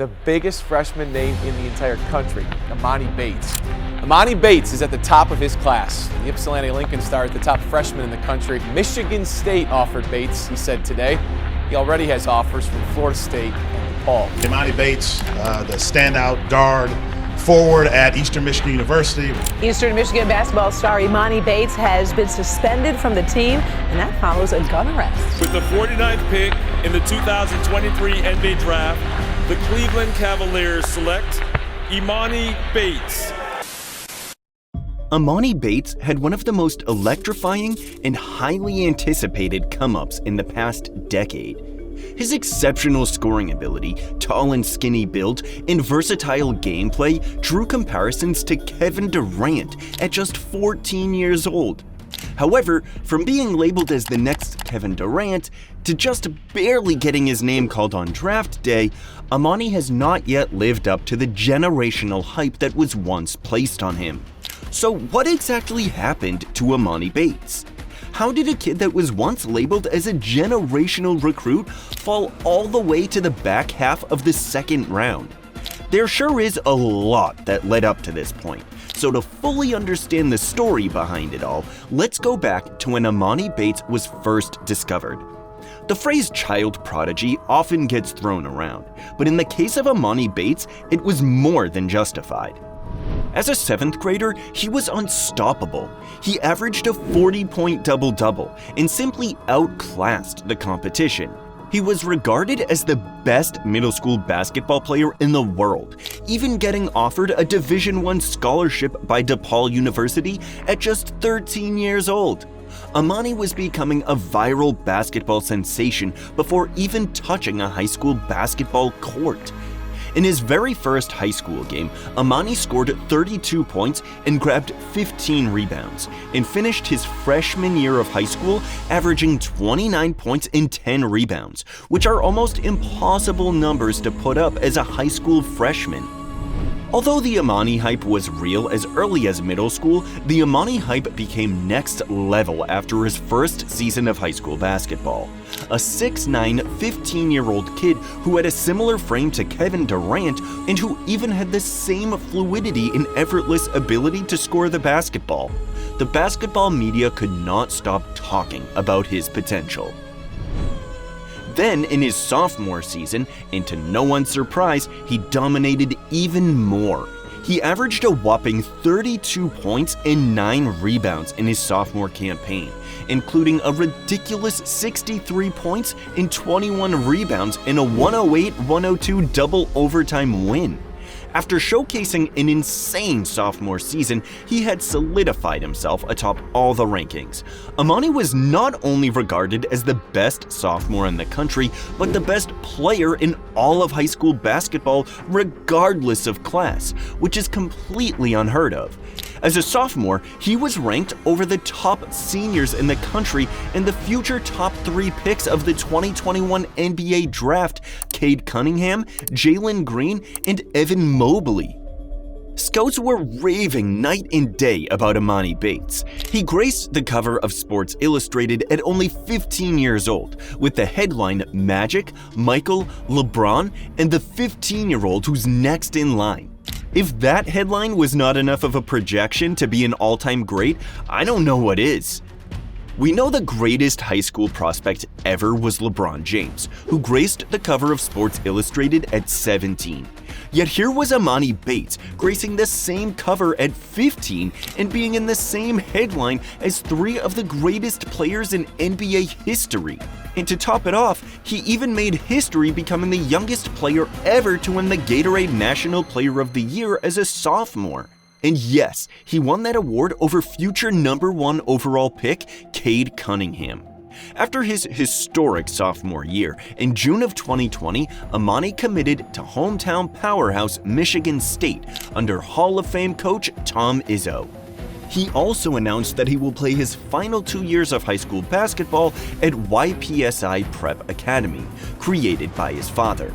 the biggest freshman name in the entire country, Emoni Bates. Emoni Bates is at the top of his class. The Ypsilanti Lincoln Star is the top freshman in the country. Michigan State offered Bates, he said today. He already has offers from Florida State and DePaul. Emoni Bates, the standout guard forward at Eastern Michigan University. Eastern Michigan basketball star Emoni Bates has been suspended from the team, and that follows a gun arrest. With the 49th pick in the 2023 NBA Draft, the Cleveland Cavaliers select Emoni Bates. Emoni Bates had one of the most electrifying and highly anticipated come-ups in the past decade. His exceptional scoring ability, tall and skinny build, and versatile gameplay drew comparisons to Kevin Durant at just 14 years old. However, from being labeled as the next Kevin Durant to just barely getting his name called on draft day, Emoni has not yet lived up to the generational hype that was once placed on him. So what exactly happened to Emoni Bates? How did a kid that was once labeled as a generational recruit fall all the way to the back half of the second round? There sure is a lot that led up to this point, so to fully understand the story behind it all, let's go back to when Emoni Bates was first discovered. The phrase child prodigy often gets thrown around, but in the case of Emoni Bates, it was more than justified. As a 7th grader, he was unstoppable. He averaged a 40-point double-double and simply outclassed the competition. He was regarded as the best middle school basketball player in the world, even getting offered a Division I scholarship by DePaul University at just 13 years old. Emoni was becoming a viral basketball sensation before even touching a high school basketball court. In his very first high school game, Emoni scored 32 points and grabbed 15 rebounds, and finished his freshman year of high school averaging 29 points and 10 rebounds, which are almost impossible numbers to put up as a high school freshman. Although the Emoni hype was real as early as middle school, the Emoni hype became next level after his first season of high school basketball. A 6'9", 15-year-old kid who had a similar frame to Kevin Durant and who even had the same fluidity and effortless ability to score the basketball. The basketball media could not stop talking about his potential. Then, in his sophomore season, and to no one's surprise, he dominated even more. He averaged a whopping 32 points and 9 rebounds in his sophomore campaign, including a ridiculous 63 points and 21 rebounds in a 108-102 double overtime win. After showcasing an insane sophomore season, he had solidified himself atop all the rankings. Emoni was not only regarded as the best sophomore in the country, but the best player in all of high school basketball regardless of class, which is completely unheard of. As a sophomore, he was ranked over the top seniors in the country and the future top 3 picks of the 2021 NBA Draft, Cade Cunningham, Jalen Green, and Evan Mobley. Scouts were raving night and day about Emoni Bates. He graced the cover of Sports Illustrated at only 15 years old, with the headline Magic, Michael, LeBron, and the 15-year-old who's next in line. If that headline was not enough of a projection to be an all-time great, I don't know what is. We know the greatest high school prospect ever was LeBron James, who graced the cover of Sports Illustrated at 17. Yet here was Emoni Bates gracing the same cover at 15 and being in the same headline as 3 of the greatest players in NBA history. And to top it off, he even made history becoming the youngest player ever to win the Gatorade National Player of the Year as a sophomore. And yes, he won that award over future #1 overall pick, Cade Cunningham. After his historic sophomore year, in June of 2020, Emoni committed to hometown powerhouse Michigan State under Hall of Fame coach Tom Izzo. He also announced that he will play his final 2 years of high school basketball at YPSI Prep Academy, created by his father.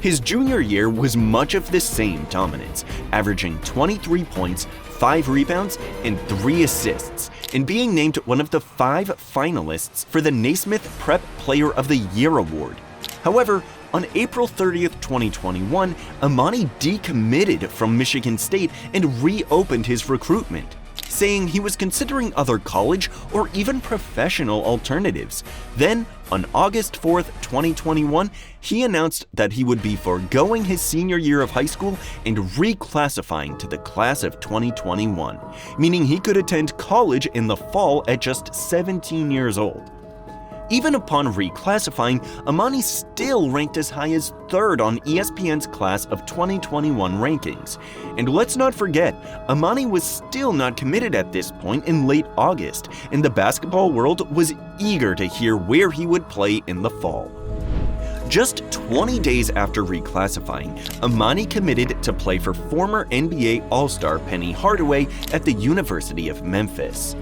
His junior year was much of the same dominance, averaging 23 points, 5 rebounds, and 3 assists, and being named one of the 5 finalists for the Naismith Prep Player of the Year award. However, On April 30th, 2021, Emoni decommitted from Michigan State and reopened his recruitment, saying he was considering other college or even professional alternatives. Then, on August 4th, 2021, he announced that he would be foregoing his senior year of high school and reclassifying to the class of 2021, meaning he could attend college in the fall at just 17 years old. Even upon reclassifying, Emoni still ranked as high as 3rd on ESPN's Class of 2021 rankings. And let's not forget, Emoni was still not committed at this point in late August, and the basketball world was eager to hear where he would play in the fall. Just 20 days after reclassifying, Emoni committed to play for former NBA All-Star Penny Hardaway at the University of Memphis.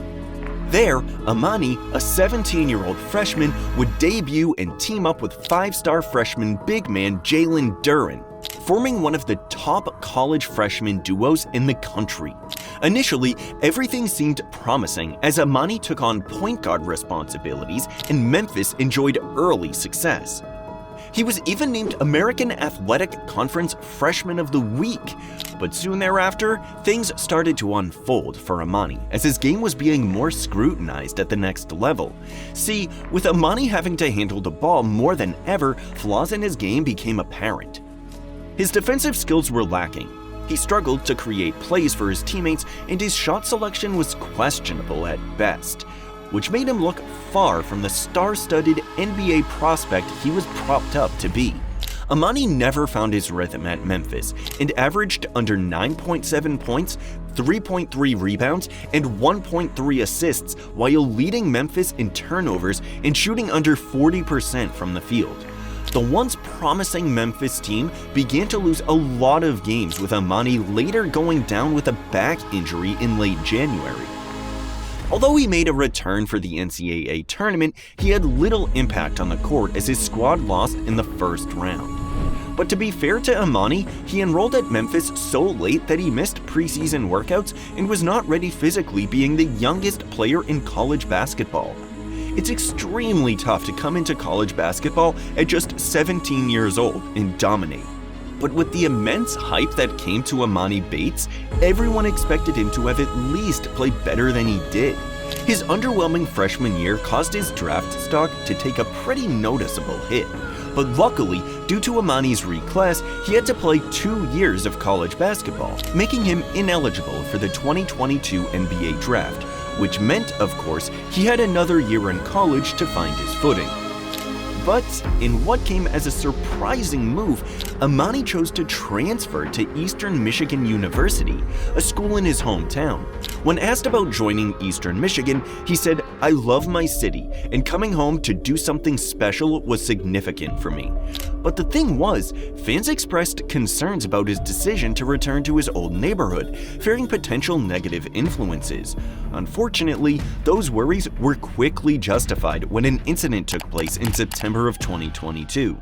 There, Emoni, a 17-year-old freshman, would debut and team up with 5-star freshman big man Jalen Duren, forming one of the top college freshman duos in the country. Initially, everything seemed promising as Emoni took on point guard responsibilities and Memphis enjoyed early success. He was even named American Athletic Conference Freshman of the Week, but soon thereafter, things started to unfold for Emoni as his game was being more scrutinized at the next level. See, with Emoni having to handle the ball more than ever, flaws in his game became apparent. His defensive skills were lacking. He struggled to create plays for his teammates, and his shot selection was questionable at best, which made him look far from the star-studded NBA prospect he was propped up to be. Emoni never found his rhythm at Memphis and averaged under 9.7 points, 3.3 rebounds, and 1.3 assists while leading Memphis in turnovers and shooting under 40% from the field. The once promising Memphis team began to lose a lot of games, with Emoni later going down with a back injury in late January. Although he made a return for the NCAA tournament, he had little impact on the court as his squad lost in the first round. But to be fair to Emoni, he enrolled at Memphis so late that he missed preseason workouts and was not ready physically, being the youngest player in college basketball. It's extremely tough to come into college basketball at just 17 years old and dominate. But with the immense hype that came to Emoni Bates, everyone expected him to have at least played better than he did. His underwhelming freshman year caused his draft stock to take a pretty noticeable hit. But luckily, due to Emoni's reclass, he had to play 2 years of college basketball, making him ineligible for the 2022 NBA draft, which meant, of course, he had another year in college to find his footing. But in what came as a surprising move, Emoni chose to transfer to Eastern Michigan University, a school in his hometown. When asked about joining Eastern Michigan, he said, "I love my city, and coming home to do something special was significant for me." But the thing was, fans expressed concerns about his decision to return to his old neighborhood, fearing potential negative influences. Unfortunately, those worries were quickly justified when an incident took place in September of 2022.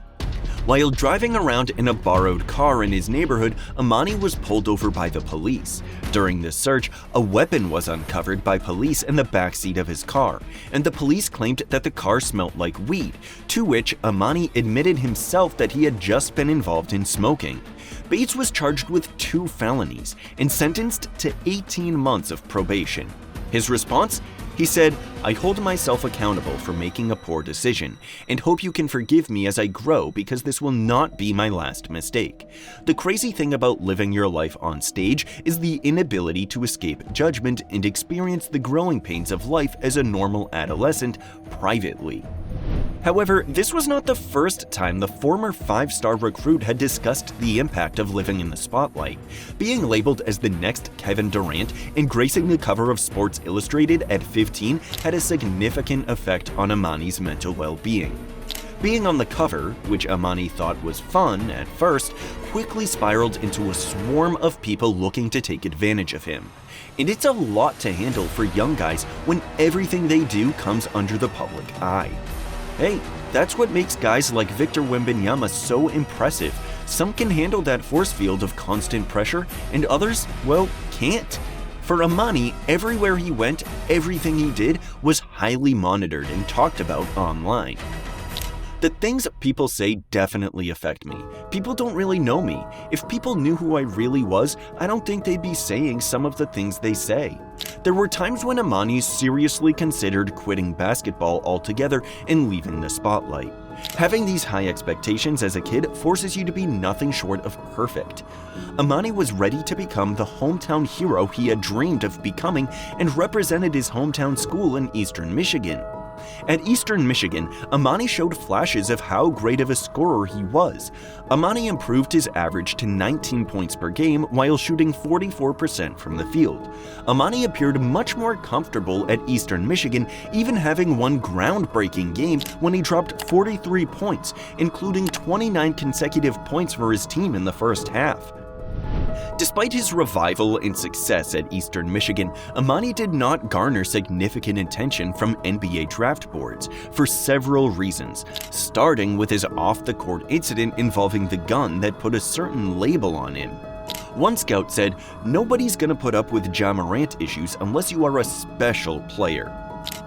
While driving around in a borrowed car in his neighborhood, Emoni was pulled over by the police. During this search, a weapon was uncovered by police in the backseat of his car, and the police claimed that the car smelt like weed, to which Emoni admitted himself that he had just been involved in smoking. Bates was charged with 2 felonies and sentenced to 18 months of probation. His response? He said, "I hold myself accountable for making a poor decision, and hope you can forgive me as I grow, because this will not be my last mistake. The crazy thing about living your life on stage is the inability to escape judgment and experience the growing pains of life as a normal adolescent privately." However, this was not the first time the former 5-star recruit had discussed the impact of living in the spotlight. Being labeled as the next Kevin Durant and gracing the cover of Sports Illustrated at 15 had a significant effect on Emoni's mental well-being. Being on the cover, which Emoni thought was fun at first, quickly spiraled into a swarm of people looking to take advantage of him. And it's a lot to handle for young guys when everything they do comes under the public eye. Hey, that's what makes guys like Victor Wembanyama so impressive. Some can handle that force field of constant pressure, and others, well, can't. For Emoni, everywhere he went, everything he did was highly monitored and talked about online. The things people say definitely affect me. People don't really know me. If people knew who I really was, I don't think they'd be saying some of the things they say. There were times when Emoni seriously considered quitting basketball altogether and leaving the spotlight. Having these high expectations as a kid forces you to be nothing short of perfect. Emoni was ready to become the hometown hero he had dreamed of becoming and represented his hometown school in Eastern Michigan. At Eastern Michigan, Emoni showed flashes of how great of a scorer he was. Emoni improved his average to 19 points per game while shooting 44% from the field. Emoni appeared much more comfortable at Eastern Michigan, even having one groundbreaking game when he dropped 43 points, including 29 consecutive points for his team in the first half. Despite his revival and success at Eastern Michigan, Emoni did not garner significant attention from NBA draft boards for several reasons, starting with his off-the-court incident involving the gun that put a certain label on him. One scout said, "Nobody's gonna put up with Ja Morant issues unless you are a special player."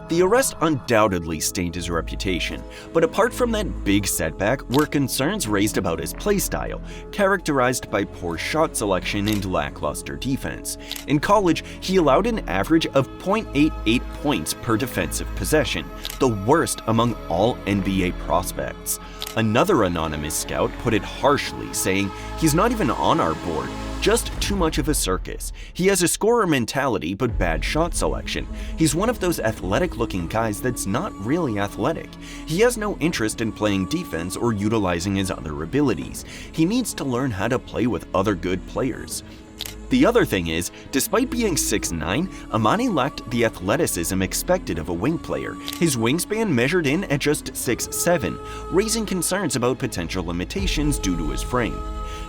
The arrest undoubtedly stained his reputation, but apart from that big setback were concerns raised about his playstyle, characterized by poor shot selection and lackluster defense. In college, he allowed an average of 0.88 points per defensive possession, the worst among all NBA prospects. Another anonymous scout put it harshly, saying, "He's not even on our board. Just too much of a circus. He has a scorer mentality but bad shot selection. He's one of those athletic-looking guys that's not really athletic. He has no interest in playing defense or utilizing his other abilities. He needs to learn how to play with other good players." The other thing is, despite being 6'9", Emoni lacked the athleticism expected of a wing player. His wingspan measured in at just 6'7", raising concerns about potential limitations due to his frame.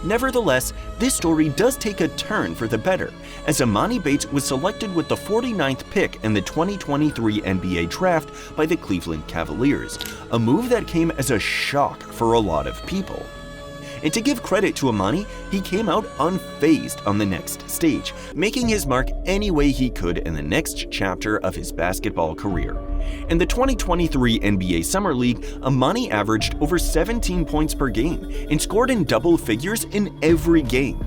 Nevertheless, this story does take a turn for the better, as Emoni Bates was selected with the 49th pick in the 2023 NBA Draft by the Cleveland Cavaliers, a move that came as a shock for a lot of people. And to give credit to Emoni, he came out unfazed on the next stage, making his mark any way he could in the next chapter of his basketball career. In the 2023 NBA Summer League, Emoni averaged over 17 points per game and scored in double figures in every game.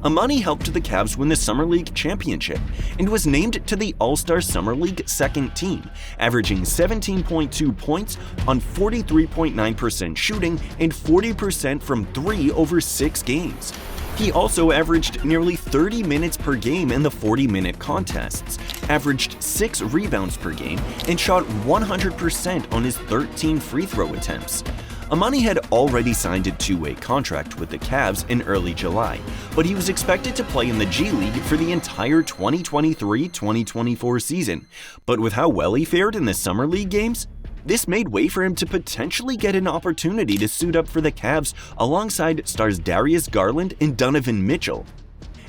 Emoni helped the Cavs win the Summer League championship and was named to the All-Star Summer League second team, averaging 17.2 points on 43.9% shooting and 40% from three over 6 games. He also averaged nearly 30 minutes per game in the 40-minute contests, averaged 6 rebounds per game, and shot 100% on his 13 free throw attempts. Emoni had already signed a two-way contract with the Cavs in early July, but he was expected to play in the G League for the entire 2023-2024 season. But with how well he fared in the Summer League games, this made way for him to potentially get an opportunity to suit up for the Cavs alongside stars Darius Garland and Donovan Mitchell.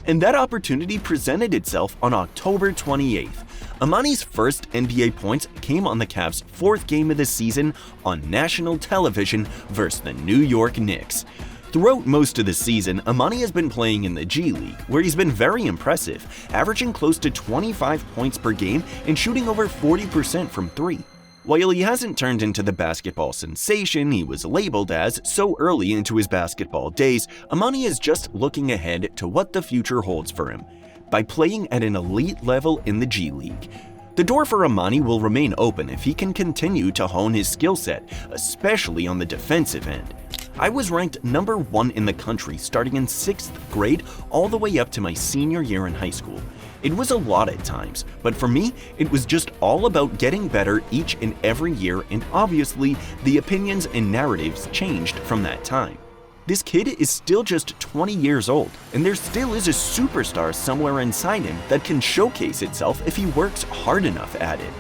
And that opportunity presented itself on October 28th. Emoni's first NBA points came on the Cavs' 4th game of the season on national television versus the New York Knicks. Throughout most of the season, Emoni has been playing in the G League, where he's been very impressive, averaging close to 25 points per game and shooting over 40% from three. While he hasn't turned into the basketball sensation he was labeled as so early into his basketball days, Emoni is just looking ahead to what the future holds for him by playing at an elite level in the G League. The door for Emoni will remain open if he can continue to hone his skill set, especially on the defensive end. I was ranked number 1 in the country starting in 6th grade all the way up to my senior year in high school. It was a lot at times, but for me, it was just all about getting better each and every year, and obviously, the opinions and narratives changed from that time. This kid is still just 20 years old, and there still is a superstar somewhere inside him that can showcase itself if he works hard enough at it.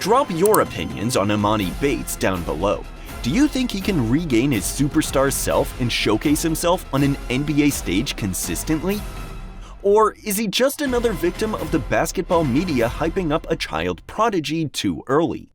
Drop your opinions on Emoni Bates down below. Do you think he can regain his superstar self and showcase himself on an NBA stage consistently? Or is he just another victim of the basketball media hyping up a child prodigy too early?